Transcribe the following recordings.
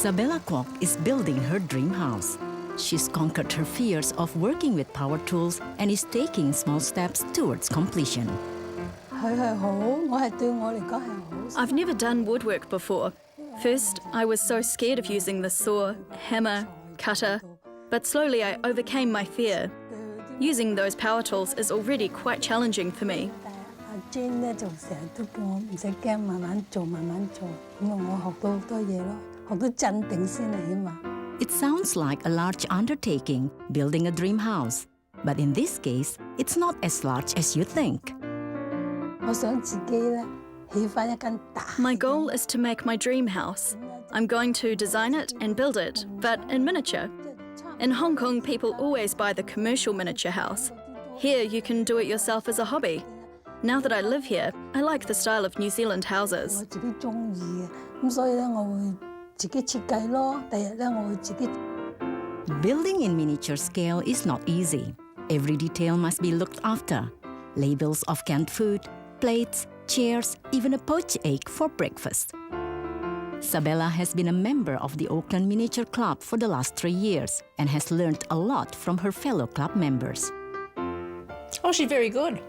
Sabella Kwok is building her dream house. She's conquered her fears of working with power tools and is taking small steps towards completion. I've never done woodwork before. First, I was so scared of using the saw, hammer, cutter, but slowly I overcame my fear. Using those power tools is already quite challenging for me. It sounds like a large undertaking, building a dream house. But in this case, it's not as large as you think. My goal is to make my dream house. I'm going to design it and build it, but in miniature. In Hong Kong, people always buy the commercial miniature house. Here, you can do it yourself as a hobby. Now that I live here, I like the style of New Zealand houses. Building in miniature scale is not easy. Every detail must be looked after. Labels of canned food, plates, chairs, even a poached egg for breakfast. Sabella has been a member of the Auckland Miniature Club for the last 3 years and has learned a lot from her fellow club members. Oh, she's very good.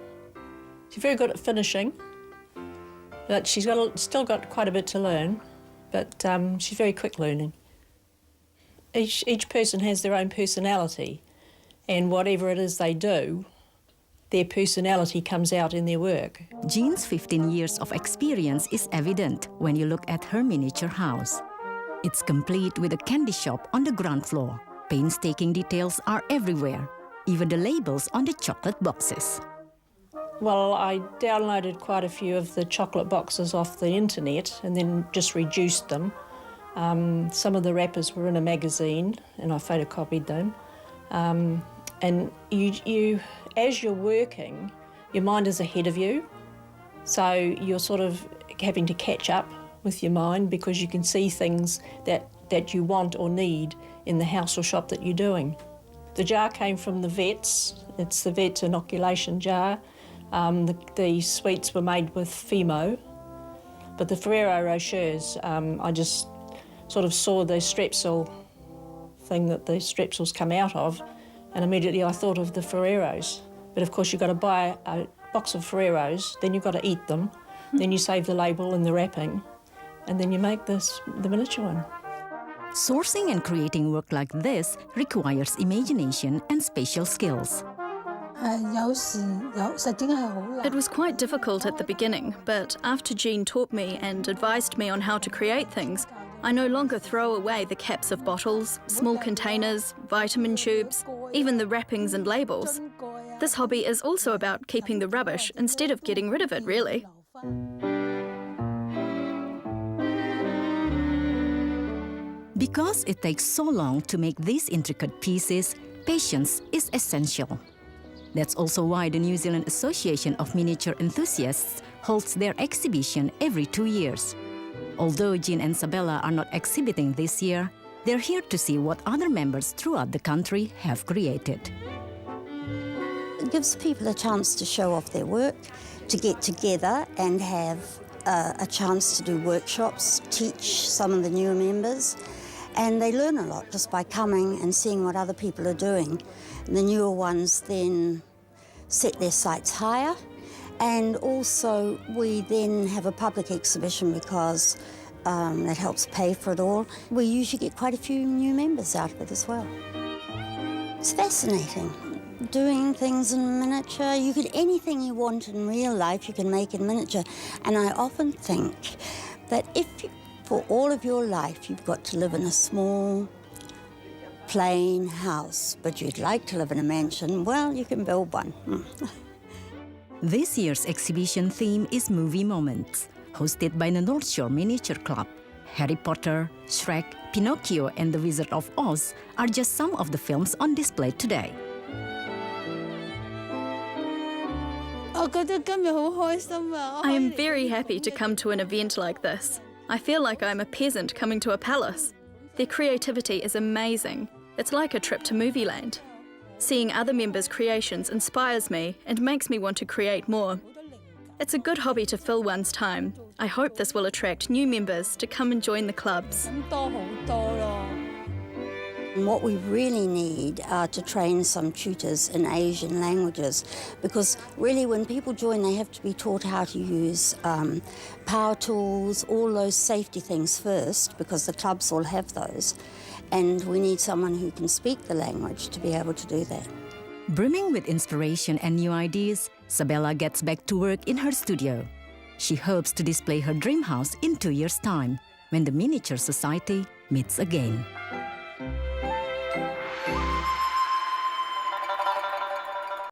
She's very good at finishing, but she's still got quite a bit to learn, but she's very quick learning. Each person has their own personality, and whatever it is they do, their personality comes out in their work. Jean's 15 years of experience is evident when you look at her miniature house. It's complete with a candy shop on the ground floor. Painstaking details are everywhere, even the labels on the chocolate boxes. Well, I downloaded quite a few of the chocolate boxes off the internet and then just reduced them. Some of the wrappers were in a magazine and I photocopied them. And you, as you're working, your mind is ahead of you. So you're sort of having to catch up with your mind because you can see things that you want or need in the house or shop that you're doing. The jar came from the vet's. It's the vet's inoculation jar. The sweets were made with Fimo, but the Ferrero Rochers, I just sort of saw the strepsil thing that the strepsils come out of, and immediately I thought of the Ferreros. But of course you've got to buy a box of Ferreros, then you've got to eat them, then you save the label and the wrapping, and then you make the miniature one. Sourcing and creating work like this requires imagination and spatial skills. It was quite difficult at the beginning, but after Jean taught me and advised me on how to create things, I no longer throw away the caps of bottles, small containers, vitamin tubes, even the wrappings and labels. This hobby is also about keeping the rubbish instead of getting rid of it, really. Because it takes so long to make these intricate pieces, patience is essential. That's also why the New Zealand Association of Miniature Enthusiasts holds their exhibition every 2 years. Although Jean and Sabella are not exhibiting this year, they're here to see what other members throughout the country have created. It gives people a chance to show off their work, to get together and have a chance to do workshops, teach some of the newer members, and they learn a lot just by coming and seeing what other people are doing. And the newer ones then set their sights higher, and also we then have a public exhibition because that helps pay for it all. We usually get quite a few new members out of it as well. It's fascinating. Doing things in miniature, anything you want in real life you can make in miniature. And I often think that for all of your life you've got to live in a small, plain house, but you'd like to live in a mansion, well, you can build one. This year's exhibition theme is Movie Moments, hosted by the North Shore Miniature Club. Harry Potter, Shrek, Pinocchio and The Wizard of Oz are just some of the films on display today. I am very happy to come to an event like this. I feel like I'm a peasant coming to a palace. Their creativity is amazing. It's like a trip to movie land. Seeing other members' creations inspires me and makes me want to create more. It's a good hobby to fill one's time. I hope this will attract new members to come and join the clubs. And what we really need are to train some tutors in Asian languages, because really when people join they have to be taught how to use power tools, all those safety things first, because the clubs all have those. And we need someone who can speak the language to be able to do that. Brimming with inspiration and new ideas, Sabella gets back to work in her studio. She hopes to display her dream house in 2 years' time, when the Miniature Society meets again.